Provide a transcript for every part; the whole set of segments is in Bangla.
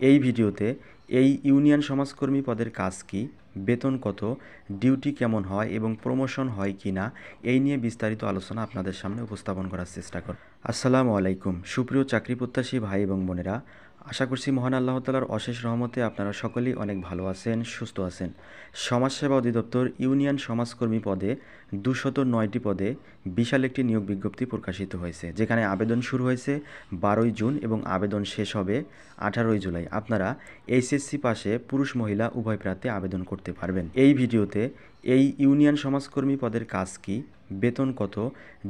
এই ভিডিওতে এই ইউনিয়ন সমাজকর্মী পদের কাজ কী, বেতন কত, ডিউটি কেমন হয় এবং প্রমোশন হয় কি না এই নিয়ে বিস্তারিত আলোচনা আপনাদের সামনে উপস্থাপন করার চেষ্টা করব। আসসালামু আলাইকুম সুপ্রিয় চাকরি প্রত্যাশী ভাই এবং বোনেরা, আশা করছি মহান আল্লাহ তাআলার অশেষ রহমতে আপনারা সকলেই অনেক ভালো আছেন, সুস্থ আছেন। সমাজসেবা অধিদপ্তর ইউনিয়ন সমাজকর্মী পদে 209টি পদে বিশাল একটি নিয়োগ বিজ্ঞপ্তি প্রকাশিত হয়েছে, যেখানে আবেদন শুরু হয়েছে 12ই জুন এবং আবেদন শেষ হবে 18ই জুলাই। আপনারা এইচএসসি পাশে পুরুষ মহিলা উভয় প্রার্থী আবেদন করতে পারবেন। এই ভিডিওতে এই ইউনিয়ন সমাজকর্মী পদের কাজ কী, বেতন কত,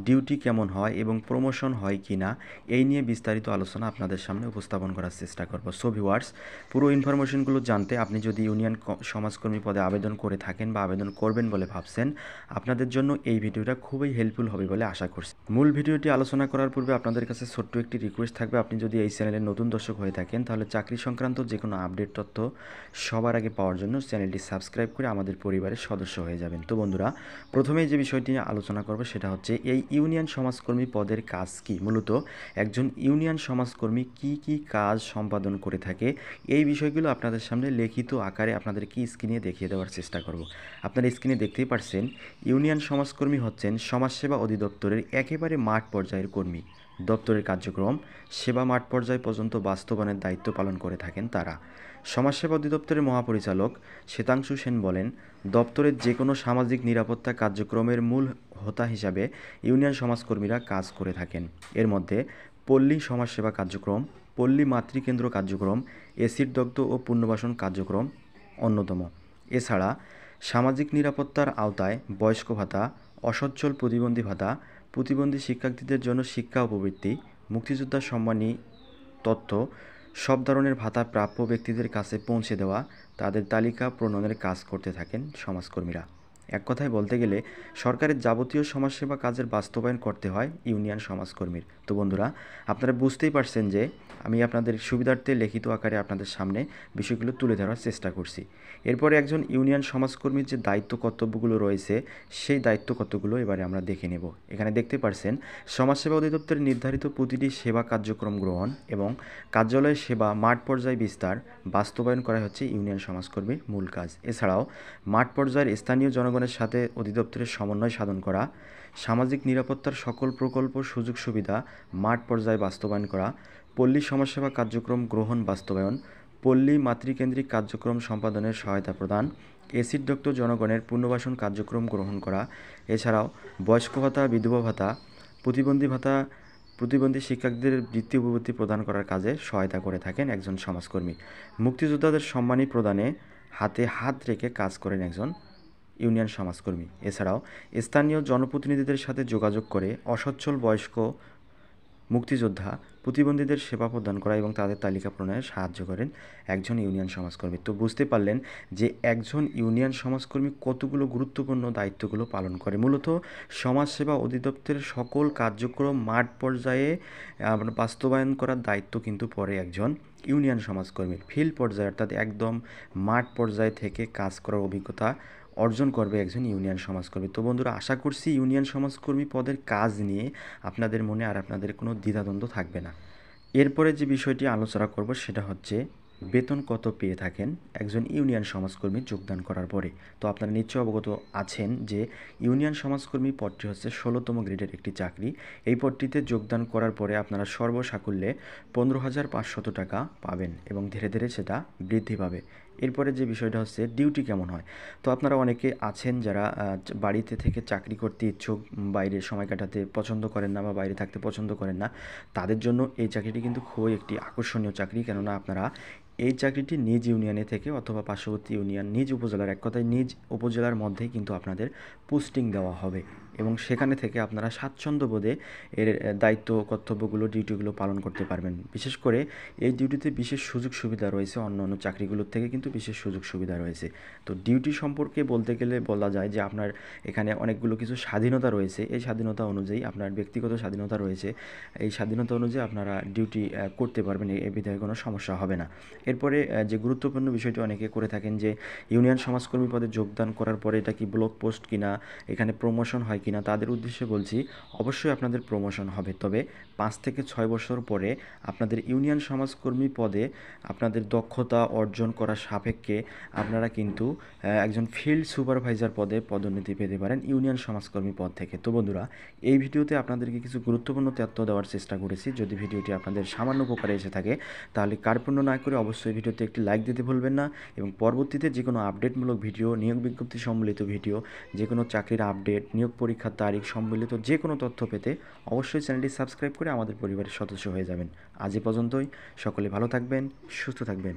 ডিউটি কেমন হয় এবং প্রমোশন হয় কি না এই নিয়ে বিস্তারিত আলোচনা আপনাদের সামনে উপস্থাপন করার চেষ্টা করব। সো ভিউয়ার্স, পুরো ইনফরমেশনগুলো জানতে আপনি যদি ইউনিয়ন সমাজকর্মী পদে আবেদন করে থাকেন বা আবেদন করবেন বলে ভাবছেন, আপনাদের জন্য এই ভিডিওটা খুবই হেল্পফুল হবে বলে আশা করছি। মূল ভিডিওটি আলোচনা করার পূর্বে আপনাদের কাছে ছোট্ট একটি রিকোয়েস্ট থাকবে, আপনি যদি এই চ্যানেলের নতুন দর্শক হয়ে থাকেন তাহলে চাকরি সংক্রান্ত যে কোনো আপডেট তথ্য সবার আগে পাওয়ার জন্য চ্যানেলটি সাবস্ক্রাইব করে আমাদের পরিবারের সদস্য হয়ে যাবেন। তো বন্ধুরা, প্রথমেই যে বিষয়টি নিয়ে আলোচনা করব সেটা হচ্ছে এই ইউনিয়ন সমাজকর্মী পদের কাজ কি। মূলত একজন ইউনিয়ন সমাজকর্মী কি কি কাজ সম্পাদন করে থাকে এই বিষয়গুলো আপনাদের সামনে লিখিত আকারে আপনাদেরকে স্ক্রিনে দেখিয়ে দেওয়ার চেষ্টা করব। আপনারা স্ক্রিনে দেখতেই পারছেন, ইউনিয়ন সমাজকর্মী হচ্ছেন সমাজসেবা অধিদপ্তরের একেবারে মাঠ পর্যায়ের কর্মী। দপ্তরের কার্যক্রম সেবা মাঠ পর্যায় পর্যন্ত বাস্তবায়নের দায়িত্ব পালন করে থাকেন তারা। সমাজসেবা অধিদপ্তরের মহাপরিচালক শ্বেতাংশু সেন বলেন, দপ্তরের যে কোনো সামাজিক নিরাপত্তা কার্যক্রমের মূল হোতা হিসাবে ইউনিয়ন সমাজকর্মীরা কাজ করে থাকেন। এর মধ্যে পল্লী সমাজসেবা কার্যক্রম, পল্লী মাতৃকেন্দ্র কার্যক্রম, এসিড দগ্ধ ও পুনর্বাসন কার্যক্রম অন্যতম। এছাড়া সামাজিক নিরাপত্তার আওতায় বয়স্ক ভাতা, অসচ্ছল প্রতিবন্ধী ভাতা, প্রতিবন্ধী শিক্ষার্থীদের জন্য শিক্ষা ও প্রবৃত্তি, মুক্তিযোদ্ধা সম্মানী তথ্য, সব ধরনের ভাতা প্রাপ্য ব্যক্তিদের কাছে পৌঁছে দেওয়া, তাদের তালিকা প্রণয়নের কাজ করতে থাকেন সমাজকর্মীরা। এক কথায় বলতে গেলে সরকারের যাবতীয় সমাজসেবা কাজের বাস্তবায়ন করতে হয় ইউনিয়ন সমাজকর্মীর। তো বন্ধুরা, আপনারা বুঝতেই পারছেন যে আমি আপনাদের সুবিধার্থে লিখিত আকারে আপনাদের সামনে বিষয়গুলো তুলে ধরার চেষ্টা করছি। এরপরে একজন ইউনিয়ন সমাজকর্মীর যে দায়িত্ব কর্তব্যগুলো রয়েছে সেই দায়িত্ব কর্তব্যগুলো এবারে আমরা দেখে নেব। এখানে দেখতে পারছেন, সমাজসেবা অধিদপ্তরের নির্ধারিত প্রতিটি সেবা কার্যক্রম গ্রহণ এবং কার্যালয় সেবা মাঠ পর্যায়ে বিস্তার বাস্তবায়ন করা হচ্ছে ইউনিয়ন সমাজকর্মীর মূল কাজ। এছাড়াও মাঠ পর্যায়ের স্থানীয় জনগণের সাথে অধিদপ্তরের সমন্বয় সাধন করা, সামাজিক নিরাপত্তার সকল প্রকল্প সুযোগ সুবিধা মাঠ পর্যায়ে বাস্তবায়ন করা, পল্লী সমাজসেবা কার্যক্রম গ্রহণ বাস্তবায়ন, পল্লী মাতৃকেন্দ্রিক কার্যক্রম সম্পাদনের সহায়তা প্রদান, এসিডযুক্ত জনগণের পুনর্বাসন কার্যক্রম গ্রহণ করা। এছাড়াও বয়স্ক ভাতা, বিধবা ভাতা, প্রতিবন্ধী ভাতা, প্রতিবন্ধী শিক্ষার্থীদের বৃত্তি উপবৃত্তি প্রদান করার কাজে সহায়তা করে থাকেন একজন সমাজকর্মী। মুক্তিযোদ্ধাদের সম্মানী প্রদানে হাতে হাত রেখে কাজ করেন একজন ইউনিয়ন সমাজকর্মী। এছাড়াও স্থানীয় জনপ্রতিনিধিদের সাথে যোগাযোগ করে অসচ্ছল বয়স্ক মুক্তিযোদ্ধা, প্রতিবন্ধীদের সেবা প্রদান করা এবং তাদের তালিকা প্রণয়নে সাহায্য করেন একজন ইউনিয়ন সমাজকর্মী। তো বুঝতে পারলেন যে একজন ইউনিয়ন সমাজকর্মী কতগুলো গুরুত্বপূর্ণ দায়িত্বগুলো পালন করে। মূলত সমাজসেবা অধিদপ্তরের সকল কার্যক্রম মাঠ পর্যায়ে বাস্তবায়ন করার দায়িত্ব কিন্তু পড়ে একজন ইউনিয়ন সমাজকর্মীর। ফিল্ড পর্যায়ে অর্থাৎ একদম মাঠ পর্যায়ে থেকে কাজ করার অভিজ্ঞতা অর্জন করবে একজন ইউনিয়ন সমাজকর্মী। তো বন্ধুরা, আশা করছি ইউনিয়ন সমাজকর্মী পদের কাজ নিয়ে আপনাদের মনে আর আপনাদের কোনো দ্বিধাদ্বন্দ্ব থাকবে না। এরপরে যে বিষয়টি আলোচনা করব সেটা হচ্ছে বেতন কত পেয়ে থাকেন একজন ইউনিয়ন সমাজকর্মী যোগদান করার পরে। তো আপনারা নিশ্চয়ই অবগত আছেন যে ইউনিয়ন সমাজকর্মী পদটি হচ্ছে 16তম গ্রেডের একটি চাকরি। এই পদটিতে যোগদান করার পরে আপনারা সর্বসাকুল্যে 15,500 টাকা পাবেন এবং ধীরে ধীরে সেটা বৃদ্ধি পাবে। এরপরে যে বিষয়টা হচ্ছে ডিউটি কেমন হয়। তো আপনারা অনেকে আছেন যারা বাড়িতে থেকে চাকরি করতে ইচ্ছুক, বাইরে সময় কাটাতে পছন্দ করেন না বা বাইরে থাকতে পছন্দ করেন না, তাদের জন্য এই চাকরিটি কিন্তু খুবই একটি আকর্ষণীয় চাকরি। কেননা আপনারা এই চাকরিটি নিজ ইউনিয়নে থেকে অথবা পার্শ্ববর্তী ইউনিয়ন, নিজ উপজেলার, এক কথায় নিজ উপজেলার মধ্যেই কিন্তু আপনাদের পোস্টিং দেওয়া হবে এবং সেখানে থেকে আপনারা স্বাচ্ছন্দ্যবোধে এর দায়িত্ব কর্তব্যগুলো, ডিউটিগুলো পালন করতে পারবেন। বিশেষ করে এই ডিউটিতে বিশেষ সুযোগ সুবিধা রয়েছে, অন্য অন্য চাকরিগুলোর থেকে কিন্তু বিশেষ সুযোগ সুবিধা রয়েছে। তো ডিউটি সম্পর্কে বলতে গেলে বলা যায় যে আপনার এখানে অনেকগুলো কিছু স্বাধীনতা রয়েছে। এই স্বাধীনতা অনুযায়ী আপনার ব্যক্তিগত স্বাধীনতা রয়েছে, এই স্বাধীনতা অনুযায়ী আপনারা ডিউটি করতে পারবেন, এই বিধায় কোনো সমস্যা হবে না। এরপরে যে গুরুত্বপূর্ণ বিষয়টি অনেকে করে থাকেন যে ইউনিয়ন সমাজকর্মী পদে যোগদান করার পরে এটা কি ব্লক পোস্ট কিনা, এখানে প্রমোশন হয় কিনা তাদের উদ্দেশ্যে বলছি, অবশ্যই আপনাদের প্রমোশন হবে, তবে 5 থেকে 6 বছর পরে আপনাদের ইউনিয়ন সমাজকর্মী পদে আপনাদের দক্ষতা অর্জন করার সাপেক্ষে আপনারা কিন্তু একজন ফিল্ড সুপারভাইজার পদে পদোন্নতি পেতে পারেন ইউনিয়ন সমাজকর্মী পদ থেকে। তো বন্ধুরা, এই ভিডিওতে আপনাদেরকে কিছু গুরুত্বপূর্ণ তথ্য দেওয়ার চেষ্টা করেছি। যদি ভিডিওটি আপনাদের সামান্য উপকারে এসে থাকে তাহলে কার্পণ্য না করে অবশ্যই ভিডিওতে একটি লাইক দিতে ভুলবেন না, এবং পরবর্তীতে যে কোনো আপডেটমূলক ভিডিও, নিয়োগ বিজ্ঞপ্তি সম্বলিত ভিডিও, যে কোনো চাকরির আপডেট, নিয়োগ পরীক্ষার তারিখ সম্বলিত যে কোনো তথ্য পেতে অবশ্যই চ্যানেলটি সাবস্ক্রাইব করে আমাদের পরিবারের সদস্য হয়ে যাবেন। আজ এ পর্যন্তই। সকলে ভালো থাকবেন, সুস্থ থাকবেন।